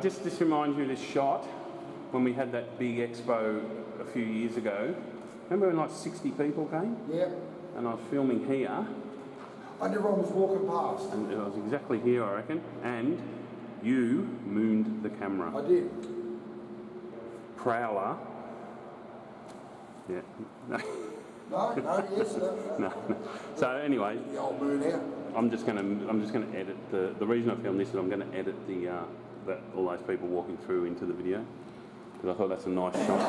This reminds me of this shot when we had that big expo a few years ago. Remember when like 60 people came? Yeah. And I was filming here. And everyone was walking past. And it was exactly here, I reckon. And you mooned the camera. I did. Prowler. Yeah. No, yes, no. No. So anyway, The old moon out. I'm just gonna edit the reason I filmed this is I'm gonna edit all those people walking through into the video because I thought that's a nice shot.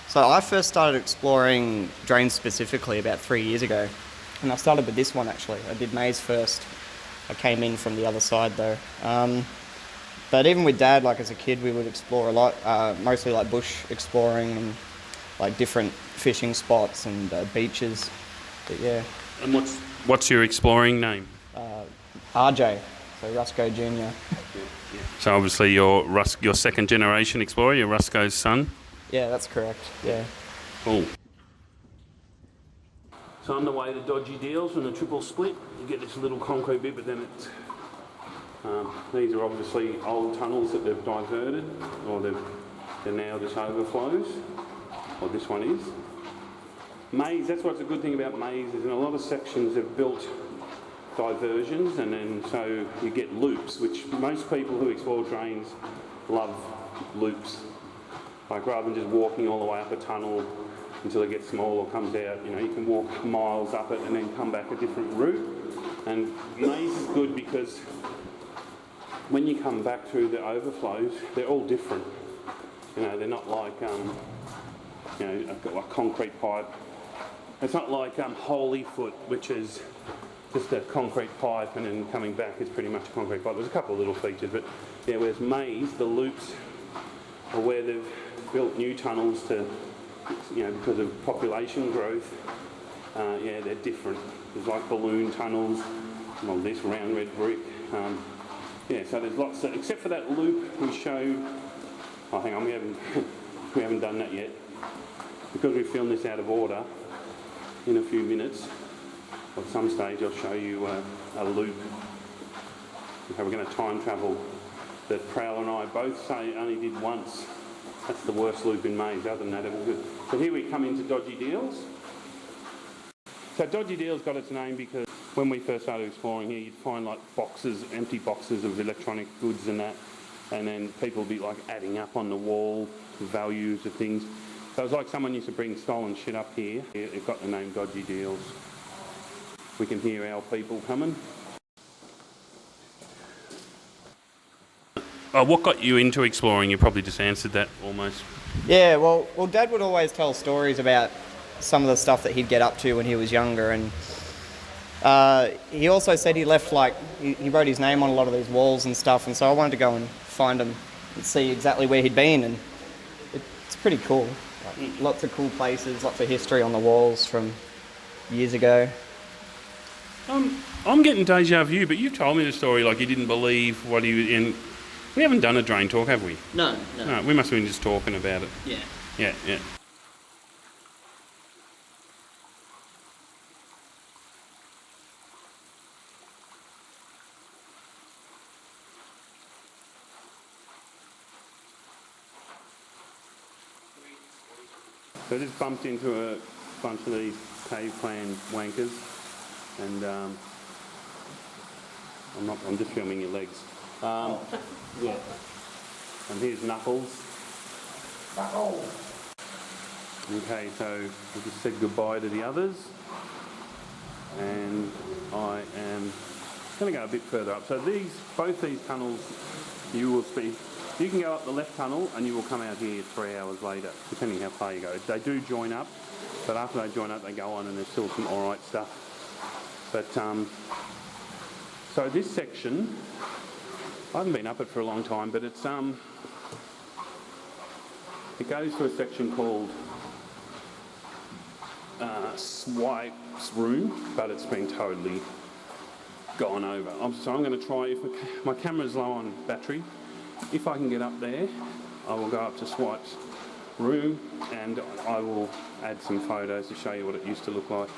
So I first started exploring drains specifically about 3 years ago, and I started with this one actually. I did maze first. I came in from the other side though. But even with Dad, like as a kid, we would explore a lot, mostly like bush exploring and like different fishing spots and beaches. But yeah. And what's your exploring name? RJ, so Rusco Jr. So obviously you're second generation explorer. You're Rusco's son. Yeah, that's correct, yeah. Cool. So on the way to Dodgy Deals from the triple split, you get this little concrete bit, but then it's... these are obviously old tunnels that they've diverted, or they're now just overflows, or this one is. Maze, that's what's a good thing about maze, is in a lot of sections they've built diversions, and then so you get loops, which most people who explore drains love loops. Like rather than just walking all the way up a tunnel until it gets small or comes out, you know, you can walk miles up it and then come back a different route. And maze is good because when you come back through the overflows, they're all different. You know, they're not like, you know, I've got like concrete pipe. It's not like Holyfoot, which is just a concrete pipe and then coming back is pretty much a concrete pipe. There's a couple of little features, but yeah, whereas maze, the loops are where they've built new tunnels to, you know, because of population growth. Yeah, they're different. There's like balloon tunnels, well, this round red brick. Yeah, so there's lots of, except for that loop we showed. Oh, hang on, we haven't done that yet. Because we filmed this out of order, in a few minutes, at some stage I'll show you a loop. Okay, we're going to time travel that Prowler and I both say only did once. That's the worst loop in maze. Other than that, it was good. So here we come into Dodgy Deals. So Dodgy Deals got its name because when we first started exploring here, you'd find like boxes, empty boxes of electronic goods and that, and then people would be like adding up on the wall values of things. So it was like someone used to bring stolen shit up here. It got the name Dodgy Deals. We can hear our people coming. What got you into exploring? You probably just answered that almost. Yeah, well, Dad would always tell stories about some of the stuff that he'd get up to when he was younger, and he also said he left he wrote his name on a lot of these walls and stuff, and so I wanted to go and find him and see exactly where he'd been, and it's pretty cool. Like, lots of cool places, lots of history on the walls from years ago. I'm getting deja vu, but you've told me the story like you didn't believe what he was in. We haven't done a drain talk, have we? No. No, we must have been just talking about it. Yeah. Yeah. So I just bumped into a bunch of these CaveClan wankers, and I'm just filming your legs. Yeah. And here's Knuckles. Okay, so we just said goodbye to the others, and I am going to go a bit further up. So both these tunnels, you can go up the left tunnel and you will come out here 3 hours later, depending how far you go. They do join up, But after they join up, they go on, and there's still some alright stuff. But so this section, I haven't been up it for a long time, but it's it goes to a section called Swip's room, but it's been totally gone over. So I'm going to try, if my camera's low on battery, if I can get up there, I will go up to Swip's room and I will add some photos to show you what it used to look like.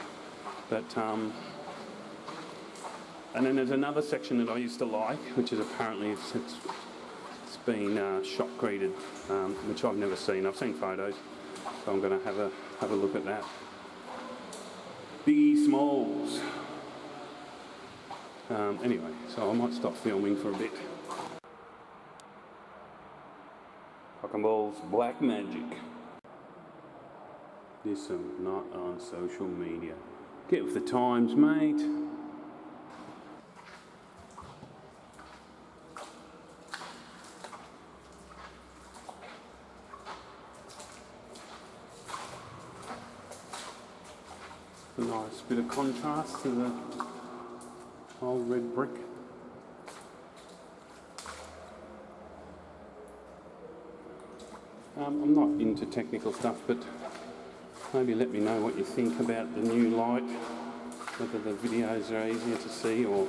But and then there's another section that I used to like, which is apparently it's been shotcreted, which I've never seen. I've seen photos, so I'm going to have a look at that. Biggie Smalls. Anyway, so I might stop filming for a bit. Cock and Balls Black Magic. This is not on social media. Get with the times, mate. A nice bit of contrast to the old red brick. I'm not into technical stuff, but maybe let me know what you think about the new light, whether the videos are easier to see or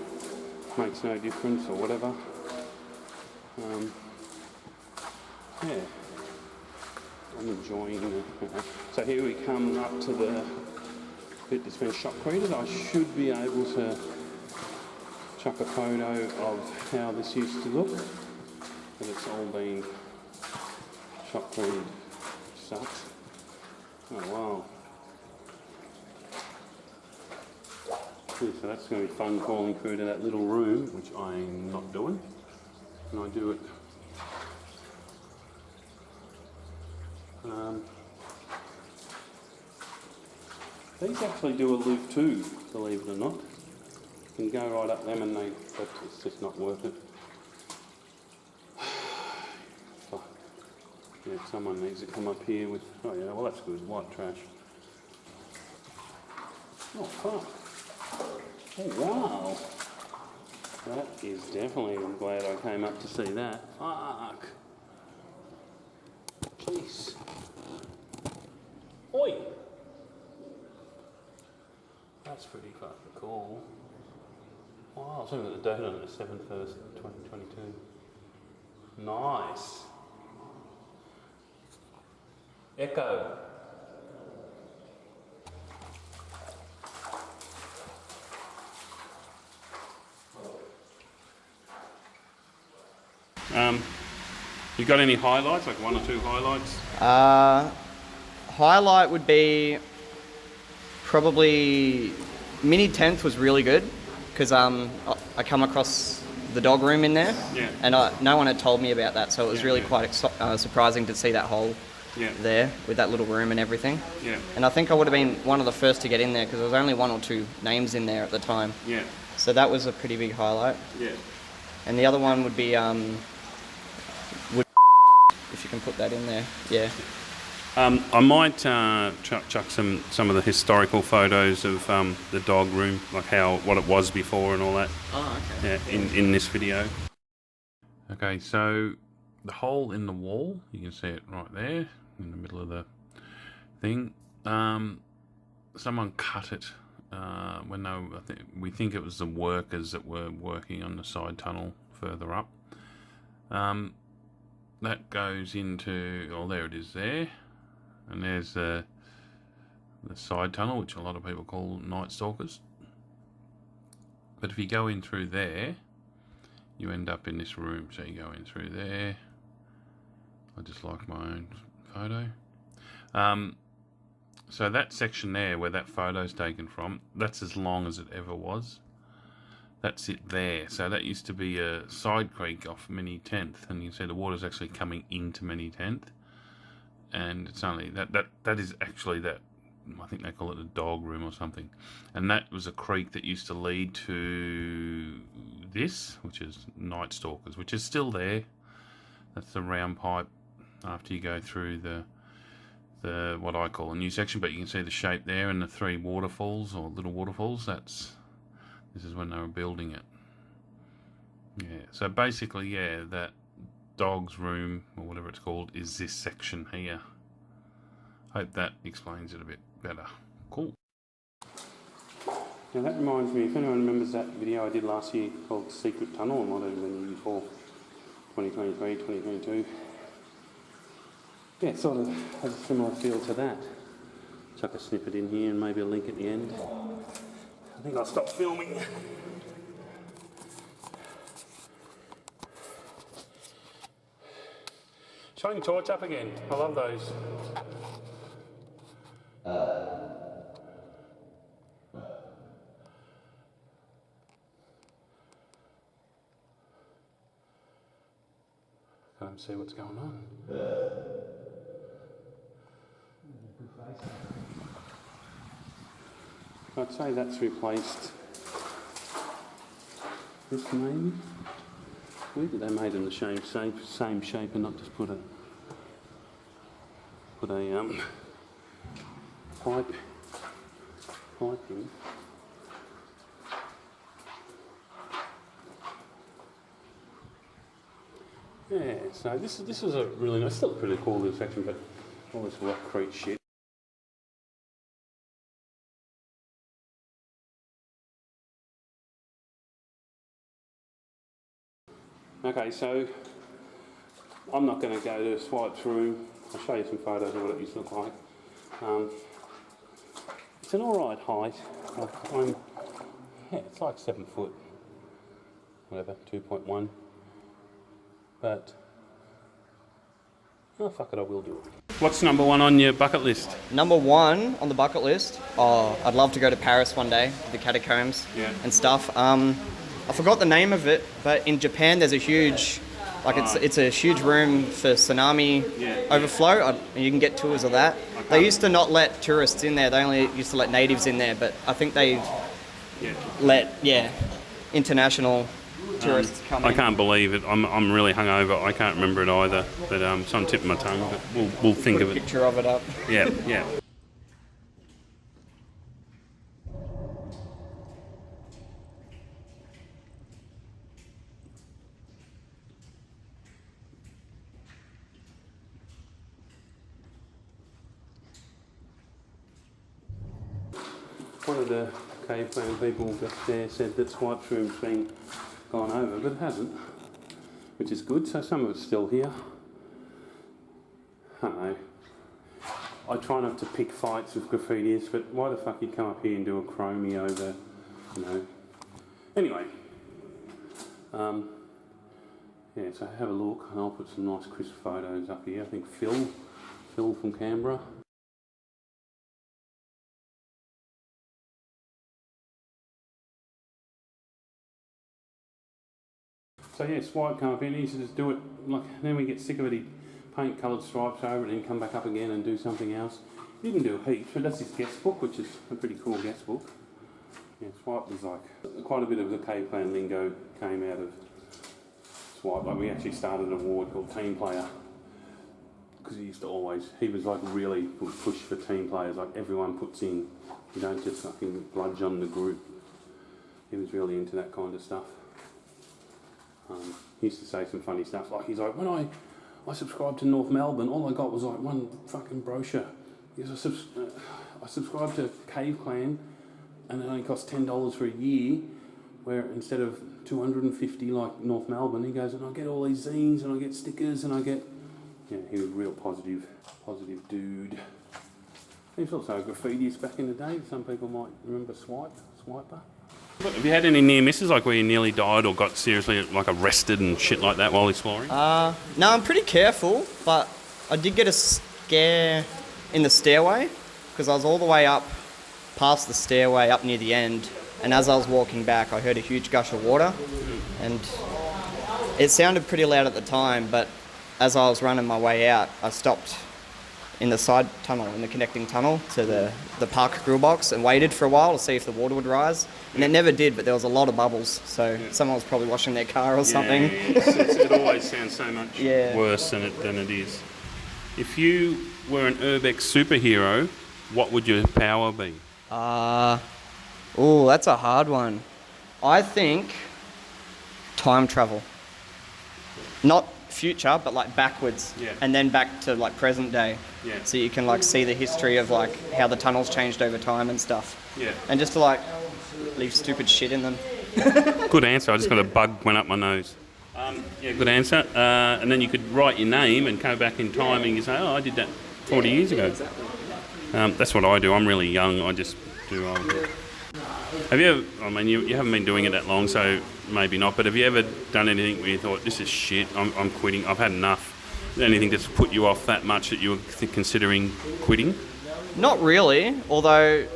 makes no difference or whatever. Yeah, I'm enjoying it. So here we come up to the bit that's been shotcreted. I should be able to chuck a photo of how this used to look, but it's all been shotcreted. Sucks. Oh wow. So that's going to be fun crawling through to that little room, which I'm not doing. And I do it. These actually do a loop too, believe it or not. You can go right up them and but it's just not worth it. Yeah, someone needs to come up here with, oh yeah, well that's good, white trash. Oh fuck. Oh wow. That is definitely, I'm glad I came up to see that. Fuck. Jeez. Oi. That's pretty fucking cool. Wow, I was looking at the date on it, 7/1, 2022. Nice. Echo. You got any highlights, like one or two highlights? Highlight would be probably Mini 10th was really good because I come across the dog room in there, and no one had told me about that, so it was really quite surprising to see that hole there with that little room and everything. Yeah. And I think I would have been one of the first to get in there because there was only one or two names in there at the time. Yeah. So that was a pretty big highlight. Yeah. And the other one would be if you can put that in there. Yeah. I might chuck some of the historical photos of the dog room, like what it was before and all that. Oh, okay. Yeah, in this video. Okay, so the hole in the wall, you can see it right there in the middle of the thing. Someone cut it when we think it was the workers that were working on the side tunnel further up. That goes into, oh, there it is there. And there's the side tunnel, which a lot of people call Night Stalkers. But if you go in through there, you end up in this room. So you go in through there. I just like my own photo. So that section there where that photo's taken from, that's as long as it ever was. That's it there. So that used to be a side creek off Mini 10th, and you can see the water's actually coming into Mini 10th. And it's only that is actually that, I think they call it a dog room or something. And that was a creek that used to lead to this, which is Night Stalkers, which is still there. That's the round pipe after you go through the what I call a new section, but you can see the shape there and the 3 waterfalls or little waterfalls. This is when they were building it. Yeah, so basically, yeah, that dog's room or whatever it's called is this section here. Hope that explains it a bit better. Cool. Now that reminds me, if anyone remembers that video I did last year called Secret Tunnel, it might have been the year before, 2023, 2022. Yeah, it sort of has a similar feel to that. Chuck a snippet in here and maybe a link at the end. I think I'll stop filming. Shine your torch up again. I love those. Can't see what's going on. I'd say that's replaced this maybe. Weird that they made them the same shape and not just put a pipe in. Yeah, so this was a really nice, still a pretty cool little section, but all this rockcrete shit. Okay, so I'm not going to go to Swip's room. I'll show you some photos of what it used to look like. It's an alright height. It's like 7 foot, whatever, 2.1. But, oh fuck it, I will do it. What's number 1 on your bucket list? Number 1 on the bucket list, I'd love to go to Paris one day, the catacombs and stuff. I forgot the name of it, but in Japan there's a huge, it's a huge room for tsunami overflow. You can get tours of that. They used to not let tourists in there. They only used to let natives in there, but I think they let international tourists come in. I can't believe it. I'm really hungover. I can't remember it either. But it's on the tip of my tongue. But we'll think of it. Put a picture of it up. Yeah. One of the CaveClan people up there said that Swip's room's been gone over, but it hasn't, which is good, so some of it's still here. I don't know. I try not to pick fights with graffitists, but why the fuck you come up here and do a chromie over, you know. Anyway, yeah, so have a look, and I'll put some nice crisp photos up here. I think Phil from Canberra. So yeah, Swipe come up here and he used to just do it, then we get sick of it, he'd paint coloured stripes over it and then come back up again and do something else. He didn't do a heap, but that's his guest book, which is a pretty cool guest book. Yeah, Swipe was quite a bit of the CaveClan lingo came out of Swipe. We actually started an award called Team Player, because he was really push for team players, everyone puts in, you don't just fucking bludge on the group. He was really into that kind of stuff. He used to say some funny stuff, he's like, when I subscribed to North Melbourne, all I got was one fucking brochure. He goes, I subscribed to CaveClan and it only cost $10 for a year, where instead of $250 like North Melbourne, he goes, and I get all these zines and I get stickers and I get... Yeah, he was a real positive dude. He was also a graffitiist back in the day. Some people might remember Swiper. Have you had any near misses, where you nearly died or got seriously arrested and shit like that while exploring? No, I'm pretty careful, but I did get a scare in the stairway, because I was all the way up past the stairway up near the end, and as I was walking back I heard a huge gush of water, and it sounded pretty loud at the time, but as I was running my way out I stopped in the side tunnel, in the connecting tunnel to the park grill box, and waited for a while to see if the water would rise. And it never did, but there was a lot of bubbles, so someone was probably washing their car or something. It always sounds so much worse than it is. If you were an urbex superhero, what would your power be? Oh, that's a hard one. I think time travel. Not future, but like backwards. Yeah. And then back to like present day. Yeah. So you can like see the history of like how the tunnels changed over time and stuff. Yeah. And just to like leave stupid shit in them. Good answer. I just got a bug went up my nose. Yeah, good answer. And then you could write your name and go back in time and you say, oh, I did that 40 years ago. Exactly. That's what I do. I'm really young. I just do. Have you ever, I mean, you haven't been doing it that long, so maybe not, but have you ever done anything where you thought, this is shit, I'm quitting, I've had enough? Anything that's put you off that much that you were considering quitting? Not really, although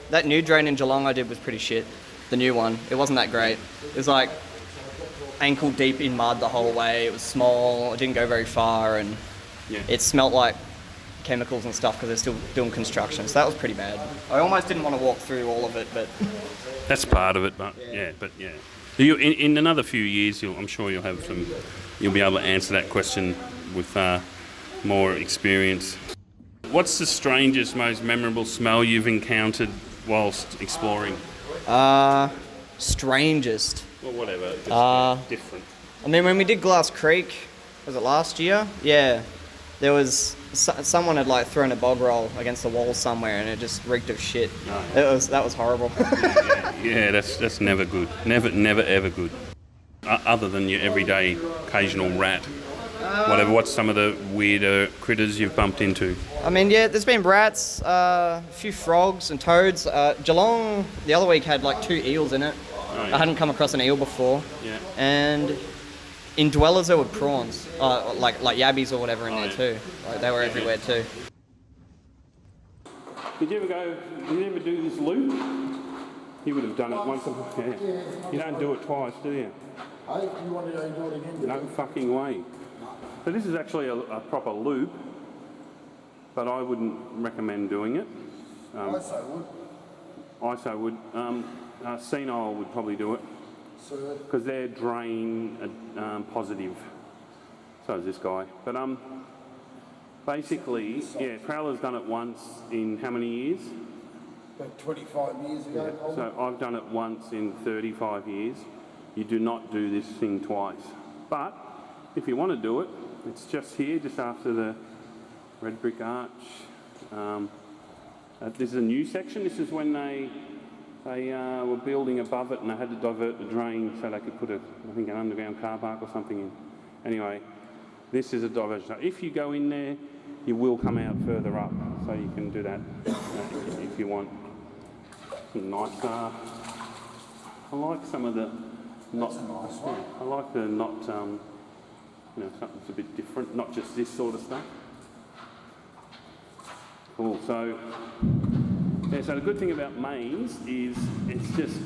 that new drain in Geelong I did was pretty shit. The new one. It wasn't that great. It was like ankle deep in mud the whole way. It was small, it didn't go very far, and it smelt like chemicals and stuff because they're still doing construction, so that was pretty bad. I almost didn't want to walk through all of it, but... That's part of it, but yeah. You, in another few years, I'm sure you'll be able to answer that question with more experience. What's the strangest, most memorable smell you've encountered whilst exploring? Strangest. Or whatever, just different. I mean, when we did Glass Creek, was it last year? Yeah. There was... someone had like thrown a bog roll against the wall somewhere and it just reeked of shit. No. That was horrible. Yeah, that's never good. Never ever good. Other than your everyday occasional rat. Whatever. What's some of the weirder critters you've bumped into? I mean, yeah, there's been rats, a few frogs and toads. Geelong the other week had like 2 eels in it. Oh, yeah. I hadn't come across an eel before. Yeah. And in Dwellers there were prawns, like yabbies or whatever in there too. Like they were everywhere too. Did you ever do this loop? You would have done it once. Yeah. You don't do it twice, do you? Hey, you want to go and do it again? No fucking way. So this is actually a proper loop, but I wouldn't recommend doing it. I so would. Senile would probably do it. Because they're drain positive. So is this guy. But basically, yeah, Prowler's done it once in how many years? About 25 years ago. Yeah. So I've done it once in 35 years. You do not do this thing twice. But if you want to do it, it's just here, just after the red brick arch. This is a new section. This is when they were building above it and they had to divert the drain so they could put an underground car park or something in. Anyway, this is a diversion. So if you go in there, you will come out further up, so you can do that if you want. Some nice. I like some of the not. Nice one. I like the not. Something that's a bit different, not just this sort of stuff. Cool. So. Yeah, so the good thing about mains is it's just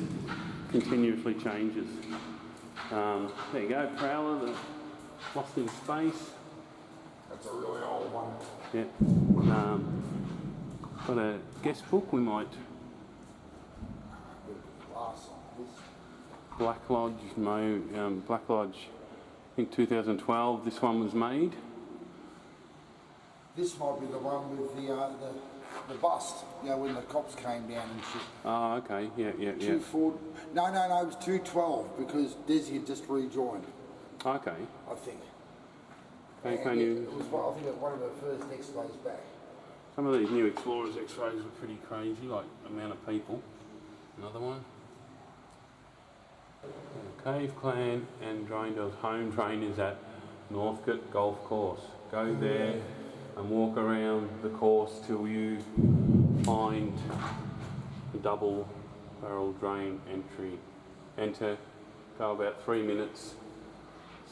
continuously changes. There you go, Prowler, the Lost in Space. That's a really old one. Yeah. Got a guest book, we might. Black Lodge, Black Lodge, I think 2012, this one was made. This might be the one with the bust, when the cops came down and shit. Oh, okay, yeah. 240. No, it was 212 because Desi had just rejoined. Okay. I think. Can you? It was I think one of the first X-rays back. Some of these new Explorers X-rays were pretty crazy, like the amount of people. Another one. CaveClan and Draintalk's home train is at Northcote Golf Course. Go there and walk around the course till you find the double barrel drain entry. Enter, go about 3 minutes,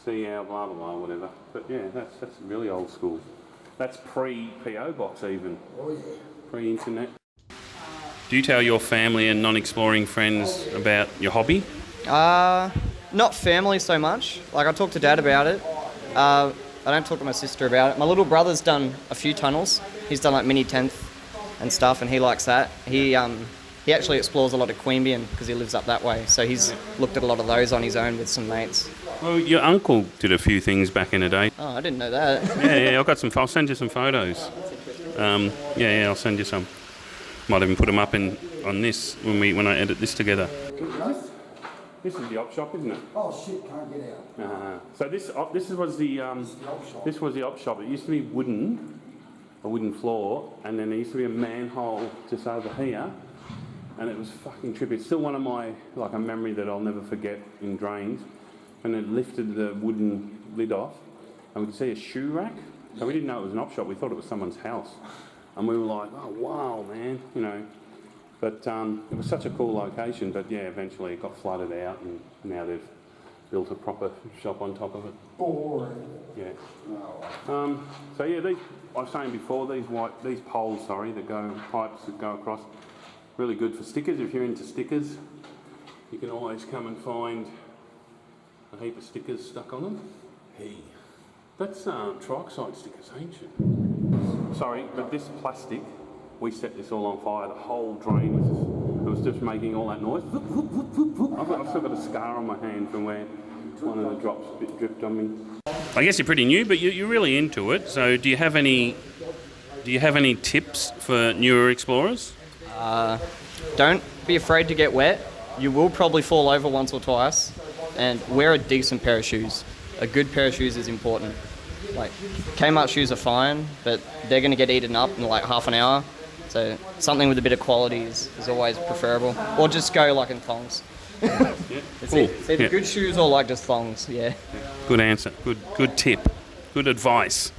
see how blah blah blah whatever. But yeah, that's really old school. That's pre-PO box even. Oh yeah. Pre-internet. Do you tell your family and non-exploring friends about your hobby? Not family so much. Like I talk to Dad about it. I don't talk to my sister about it. My little brother's done a few tunnels. He's done like mini 10th and stuff, and he likes that. He actually explores a lot of Queanbeyan because he lives up that way. So he's looked at a lot of those on his own with some mates. Well, your uncle did a few things back in the day. Oh, I didn't know that. Yeah, I've got some. I'll send you some photos. Yeah, I'll send you some. Might even put them up on this when I edit this together. This is the op shop, isn't it? Oh shit, can't get out. So this was the op shop. It used to be a wooden floor, and then there used to be a manhole just over here, and it was fucking trippy. It's still one of my, like, a memory that I'll never forget in Drains, when it lifted the wooden lid off, and we could see a shoe rack. So we didn't know it was an op shop. We thought it was someone's house, and we were like, oh wow, man, you know. But it was such a cool location. But yeah, eventually it got flooded out, and now they've built a proper shop on top of it. Boring. Yeah. So yeah, I was saying before, these poles, pipes that go across, really good for stickers. If you're into stickers, you can always come and find a heap of stickers stuck on them. Hey. That's trioxide stickers, ain't it? Sorry, but this plastic, we set this all on fire. The whole drain was just making all that noise. I've still got a scar on my hand from where one of the drops dripped on me. I guess you're pretty new, but you're really into it. So do you have any tips for newer explorers? Don't be afraid to get wet. You will probably fall over once or twice, and wear a decent pair of shoes. A good pair of shoes is important. Like, Kmart shoes are fine, but they're going to get eaten up in like half an hour. So something with a bit of quality is always preferable. Or just go like in thongs. Yeah. It's either good shoes or like just thongs, yeah. Good answer. Good tip. Good advice.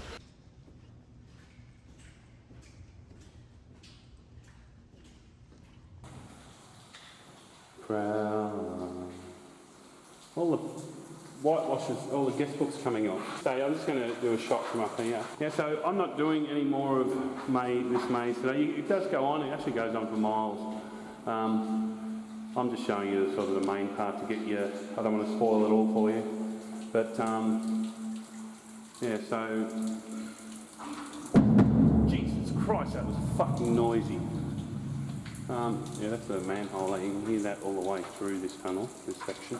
All the whitewashes, all the guest books coming off. So I'm just going to do a shot from up here. Yeah, so I'm not doing any more of this maze today. It does go on, it actually goes on for miles. I'm just showing you sort of the main part to get you, I don't want to spoil it all for you. But yeah, so, Jesus Christ, that was fucking noisy. Yeah, that's the manhole. You can hear that all the way through this tunnel, this section.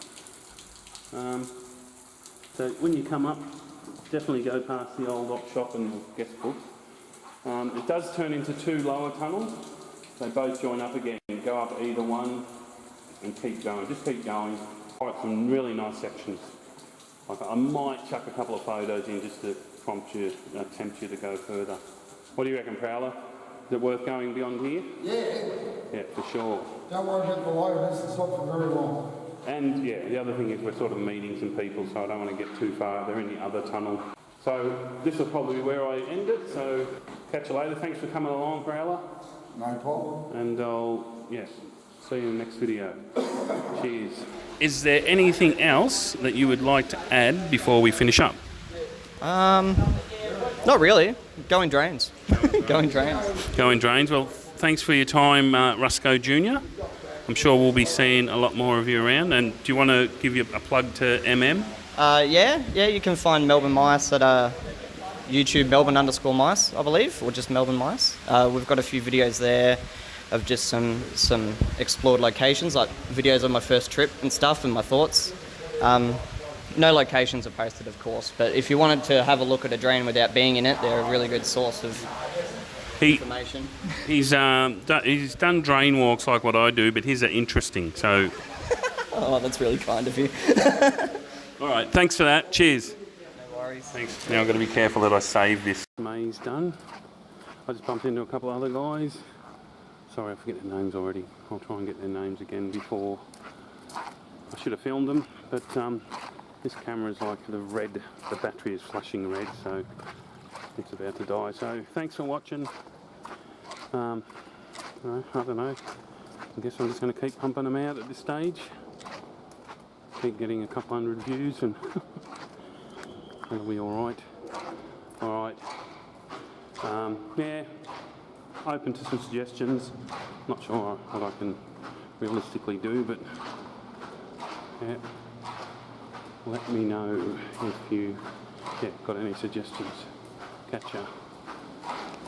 So when you come up, definitely go past the old op shop and the guest book. It does turn into two lower tunnels. They both join up again. Go up either one and keep going. Just keep going. Quite some really nice sections. Like, I might chuck a couple of photos in just to tempt you to go further. What do you reckon, Prowler? Is it worth going beyond here? Yeah. Yeah, for sure. Don't worry about the low, this is not for very long. And yeah, the other thing is we're sort of meeting some people, so I don't want to get too far. They're in the other tunnel. So this will probably be where I end it, so catch you later. Thanks for coming along, Prowler. No problem. And I'll, see you in the next video. Cheers. Is there anything else that you would like to add before we finish up? Not really. Goindrains. Goindrains. Goindrains. Well, thanks for your time, Rusco Jr. I'm sure we'll be seeing a lot more of you around. And do you want to give you a plug to MM? Yeah, you can find Melbourne Mice at YouTube, Melbourne_Mice, I believe, or just Melbourne Mice. We've got a few videos there of just some explored locations, like videos of my first trip and stuff and my thoughts. No locations are posted, of course, but if you wanted to have a look at a drain without being in it, they're a really good source of information. He's done drain walks like what I do, but his are interesting, so... Oh, that's really kind of you. All right, thanks for that. Cheers. No worries. Thanks. Now I've got to be careful that I save this. Maze done. I just bumped into a couple of other guys. Sorry, I forget their names already. I'll try and get their names again before... I should have filmed them, but this camera is like the battery is flashing red, so it's about to die. So thanks for watching. I don't know. I guess I'm just going to keep pumping them out at this stage. Keep getting a couple hundred views and that'll be alright. Alright. Yeah, open to some suggestions. Not sure what I can realistically do, but yeah, let me know if you got any suggestions. Catch ya.